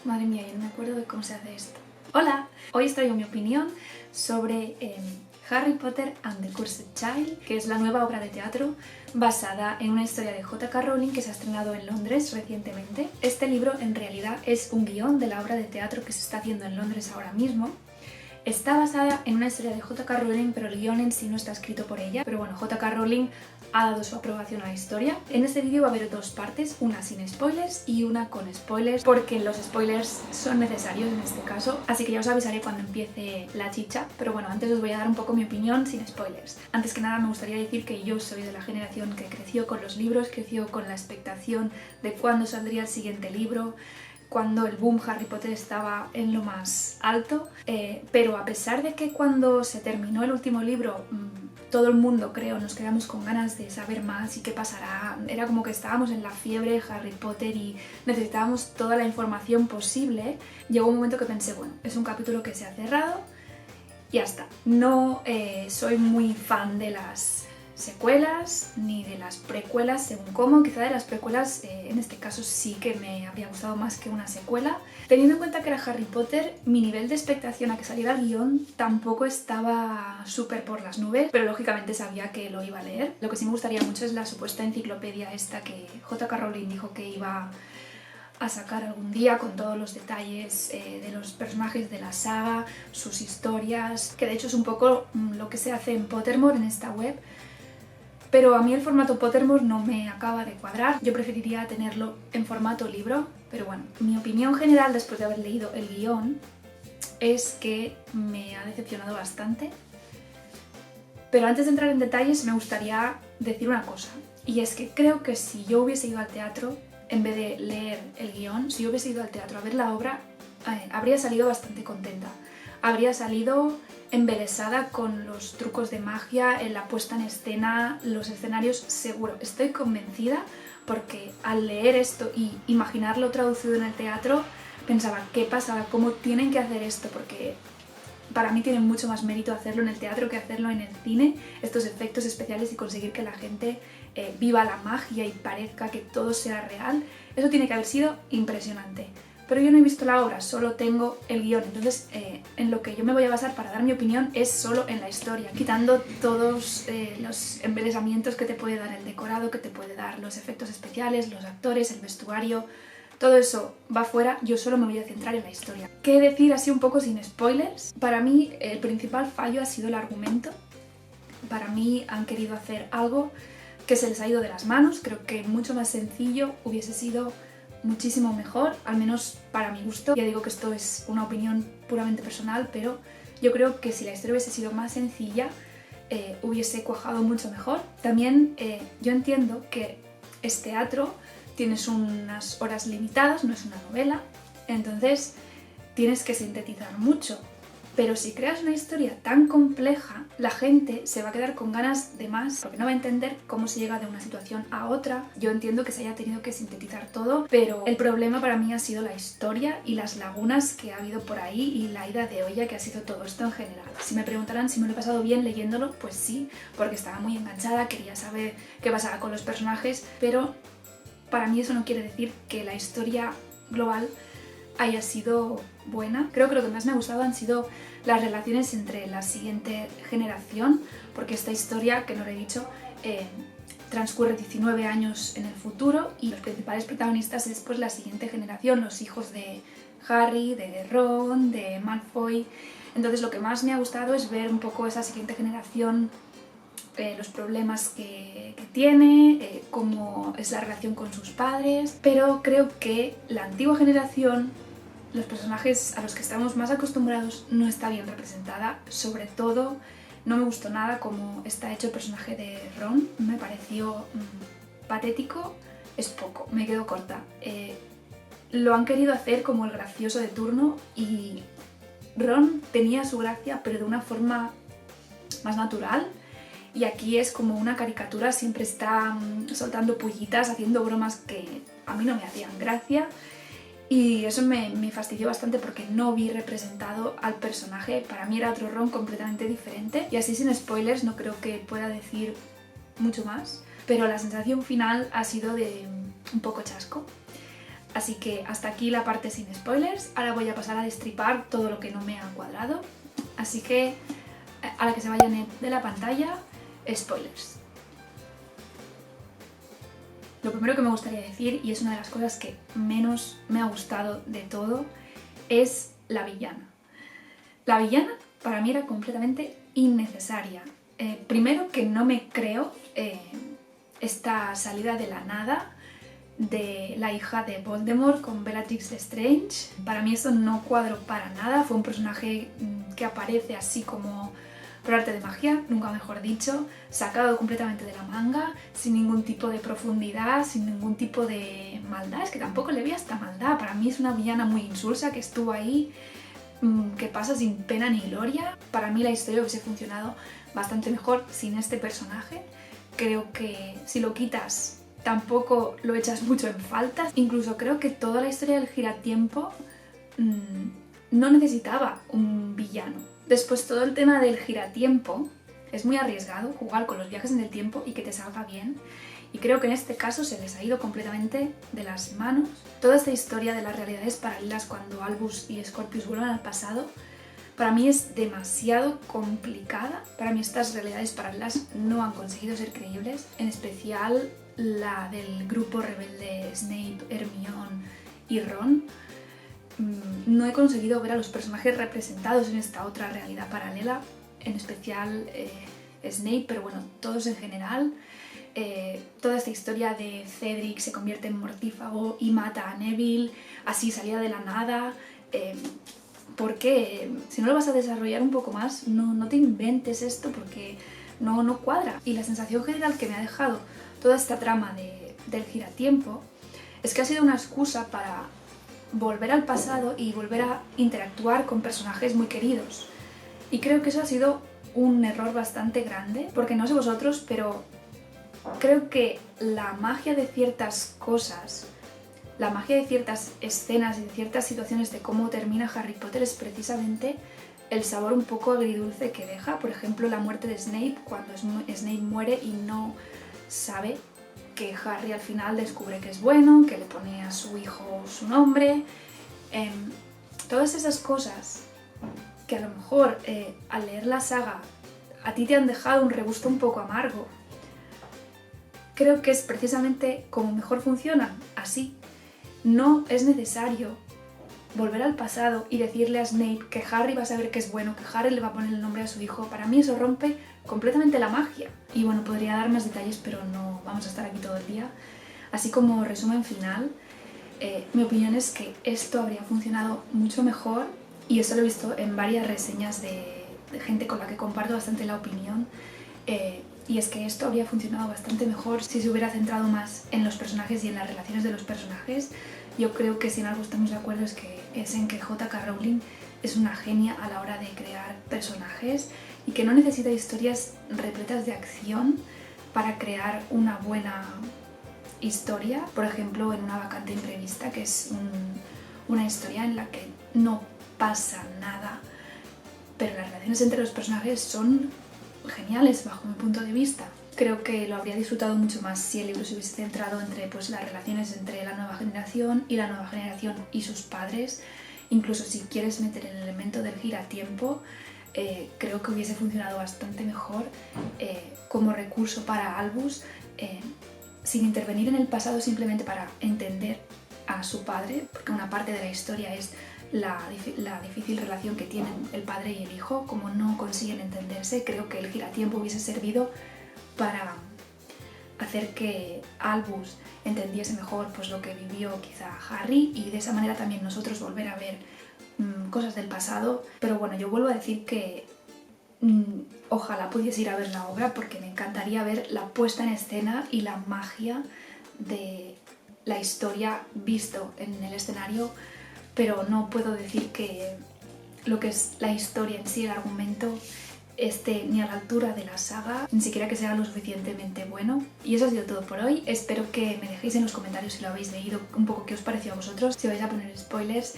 Madre mía, yo no me acuerdo de cómo se hace esto. Hola, hoy os traigo mi opinión sobre Harry Potter and the Cursed Child, que es la nueva obra de teatro basada en una historia de J.K. Rowling que se ha estrenado en Londres recientemente. Este libro en realidad es un guión de la obra de teatro que se está haciendo en Londres ahora mismo. Está basada en una historia de J.K. Rowling, pero el guión en sí no está escrito por ella. Pero bueno, J.K. Rowling ha dado su aprobación a la historia. En este vídeo va a haber dos partes, una sin spoilers y una con spoilers, porque los spoilers son necesarios en este caso, así que ya os avisaré cuando empiece la chicha. Pero bueno, antes os voy a dar un poco mi opinión sin spoilers. Antes que nada me gustaría decir que yo soy de la generación que creció con los libros, creció con la expectación de cuándo saldría el siguiente libro, cuando el boom Harry Potter estaba en lo más alto, pero a pesar de que cuando se terminó el último libro todo el mundo, creo, nos quedamos con ganas de saber más y qué pasará, era como que estábamos en la fiebre Harry Potter y necesitábamos toda la información posible, llegó un momento que pensé, bueno, es un capítulo que se ha cerrado y ya está. No soy muy fan de las secuelas ni de las precuelas, según cómo. Quizá de las precuelas en este caso sí que me habría gustado más que una secuela. Teniendo en cuenta que era Harry Potter, mi nivel de expectación a que saliera el guión tampoco estaba súper por las nubes, pero lógicamente sabía que lo iba a leer. Lo que sí me gustaría mucho es la supuesta enciclopedia esta que J.K. Rowling dijo que iba a sacar algún día, con todos los detalles de los personajes de la saga, sus historias, que de hecho es un poco lo que se hace en Pottermore, en esta web. Pero a mí el formato Pottermore no me acaba de cuadrar, yo preferiría tenerlo en formato libro, pero bueno, mi opinión general después de haber leído el guión es que me ha decepcionado bastante. Pero antes de entrar en detalles me gustaría decir una cosa, y es que creo que si yo hubiese ido al teatro, en vez de leer el guión, si yo hubiese ido al teatro a ver la obra, habría salido bastante contenta. Habría salido embelesada con los trucos de magia, en la puesta en escena, los escenarios, seguro. Estoy convencida porque al leer esto y imaginarlo traducido en el teatro, pensaba, ¿qué pasaba? ¿Cómo tienen que hacer esto? Porque para mí tiene mucho más mérito hacerlo en el teatro que hacerlo en el cine, estos efectos especiales y conseguir que la gente viva la magia y parezca que todo sea real. Eso tiene que haber sido impresionante. Pero yo no he visto la obra, solo tengo el guión, entonces en lo que yo me voy a basar para dar mi opinión es solo en la historia, quitando todos los embelesamientos que te puede dar el decorado, que te puede dar los efectos especiales, los actores, el vestuario, todo eso va fuera, yo solo me voy a centrar en la historia. ¿Qué decir así un poco sin spoilers? Para mí el principal fallo ha sido el argumento. Para mí han querido hacer algo que se les ha ido de las manos, creo que mucho más sencillo hubiese sido muchísimo mejor, al menos para mi gusto. Ya digo que esto es una opinión puramente personal, pero yo creo que si la historia hubiese sido más sencilla, hubiese cuajado mucho mejor. También yo entiendo que es teatro, tienes unas horas limitadas, no es una novela, entonces tienes que sintetizar mucho. Pero si creas una historia tan compleja, la gente se va a quedar con ganas de más, porque no va a entender cómo se llega de una situación a otra. Yo entiendo que se haya tenido que sintetizar todo, pero el problema para mí ha sido la historia y las lagunas que ha habido por ahí y la ida de olla que ha sido todo esto en general. Si me preguntaran si me lo he pasado bien leyéndolo, pues sí, porque estaba muy enganchada, quería saber qué pasaba con los personajes, pero para mí eso no quiere decir que la historia global haya sido buena. Creo que lo que más me ha gustado han sido las relaciones entre la siguiente generación, porque esta historia, que no lo he dicho, transcurre 19 años en el futuro y los principales protagonistas es pues la siguiente generación, los hijos de Harry, de Ron, de Malfoy. Entonces lo que más me ha gustado es ver un poco esa siguiente generación, los problemas que tiene, cómo es la relación con sus padres, pero creo que la antigua generación, los personajes a los que estamos más acostumbrados, no está bien representada. Sobre todo no me gustó nada cómo está hecho el personaje de Ron, me pareció patético, es poco, me quedo corta. Lo han querido hacer como el gracioso de turno y Ron tenía su gracia pero de una forma más natural. Y aquí es como una caricatura, siempre está soltando pullitas, haciendo bromas que a mí no me hacían gracia. Y eso me fastidió bastante porque no vi representado al personaje. Para mí era otro Ron completamente diferente. Y así sin spoilers no creo que pueda decir mucho más. Pero la sensación final ha sido de un poco chasco. Así que hasta aquí la parte sin spoilers. Ahora voy a pasar a destripar todo lo que no me ha cuadrado. Así que a la que se vayan de la pantalla, spoilers. Lo primero que me gustaría decir, y es una de las cosas que menos me ha gustado de todo, es la villana. La villana para mí era completamente innecesaria. Primero que no me creo esta salida de la nada de la hija de Voldemort con Bellatrix Lestrange. Para mí eso no cuadró para nada, fue un personaje que aparece así como por arte de magia, nunca mejor dicho, sacado completamente de la manga, sin ningún tipo de profundidad, sin ningún tipo de maldad. Es que tampoco le vi hasta maldad, para mí es una villana muy insulsa que estuvo ahí, que pasa sin pena ni gloria. Para mí la historia hubiese funcionado bastante mejor sin este personaje. Creo que si lo quitas tampoco lo echas mucho en falta. Incluso creo que toda la historia del giratiempo no necesitaba un villano. Después todo el tema del giratiempo es muy arriesgado, jugar con los viajes en el tiempo y que te salga bien. Y creo que en este caso se les ha ido completamente de las manos. Toda esta historia de las realidades paralelas cuando Albus y Scorpius vuelven al pasado, para mí es demasiado complicada. Para mí estas realidades paralelas no han conseguido ser creíbles, en especial la del grupo rebelde Snape, Hermione y Ron. No he conseguido ver a los personajes representados en esta otra realidad paralela, en especial Snape, pero bueno, todos en general. Toda esta historia de Cedric se convierte en mortífago y mata a Neville, así salida de la nada. ¿Por qué? Si no lo vas a desarrollar un poco más, no te inventes esto porque no cuadra. Y la sensación general que me ha dejado toda esta trama del giratiempo es que ha sido una excusa para volver al pasado y volver a interactuar con personajes muy queridos. Y creo que eso ha sido un error bastante grande, porque no sé vosotros, pero creo que la magia de ciertas cosas, la magia de ciertas escenas y de ciertas situaciones de cómo termina Harry Potter es precisamente el sabor un poco agridulce que deja. Por ejemplo, la muerte de Snape, cuando Snape muere y no sabe que Harry al final descubre que es bueno, que le pone a su hijo su nombre. Todas esas cosas que a lo mejor al leer la saga a ti te han dejado un regusto un poco amargo, creo que es precisamente como mejor funcionan, así. No es necesario volver al pasado y decirle a Snape que Harry va a saber que es bueno, que Harry le va a poner el nombre a su hijo. Para mí eso rompe completamente la magia. Y bueno, podría dar más detalles, pero no vamos a estar aquí todo el día. Así como resumen final, mi opinión es que esto habría funcionado mucho mejor, y eso lo he visto en varias reseñas de gente con la que comparto bastante la opinión, y es que esto habría funcionado bastante mejor si se hubiera centrado más en los personajes y en las relaciones de los personajes. Yo creo que si en algo estamos de acuerdo es en que J.K. Rowling es una genia a la hora de crear personajes y que no necesita historias repletas de acción para crear una buena historia. Por ejemplo, en Una vacante imprevista, que es una historia en la que no pasa nada, pero las relaciones entre los personajes son geniales bajo mi punto de vista. Creo que lo habría disfrutado mucho más si el libro se hubiese centrado entre las relaciones entre la nueva generación y la nueva generación y sus padres. Incluso si quieres meter el elemento del giratiempo, creo que hubiese funcionado bastante mejor como recurso para Albus, sin intervenir en el pasado, simplemente para entender a su padre, porque una parte de la historia es la difícil relación que tienen el padre y el hijo, como no consiguen entenderse. Creo que el giratiempo hubiese servido para hacer que Albus entendiese mejor pues lo que vivió quizá Harry, y de esa manera también nosotros volver a ver cosas del pasado. Pero bueno, yo vuelvo a decir que ojalá pudiese ir a ver la obra, porque me encantaría ver la puesta en escena y la magia de la historia visto en el escenario, pero no puedo decir que lo que es la historia en sí, el argumento, esté ni a la altura de la saga, ni siquiera que sea lo suficientemente bueno. Y eso ha sido todo por hoy. Espero que me dejéis en los comentarios, si lo habéis leído, un poco qué os pareció a vosotros. Si vais a poner spoilers,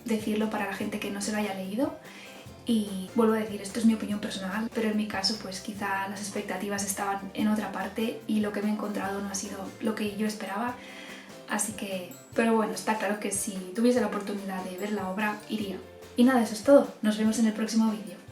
decirlo para la gente que no se lo haya leído. Y vuelvo a decir, esto es mi opinión personal, pero en mi caso pues quizá las expectativas estaban en otra parte y lo que me he encontrado no ha sido lo que yo esperaba. Así que pero bueno, está claro que si tuviese la oportunidad de ver la obra, iría. Y nada, eso es todo. Nos vemos en el próximo vídeo.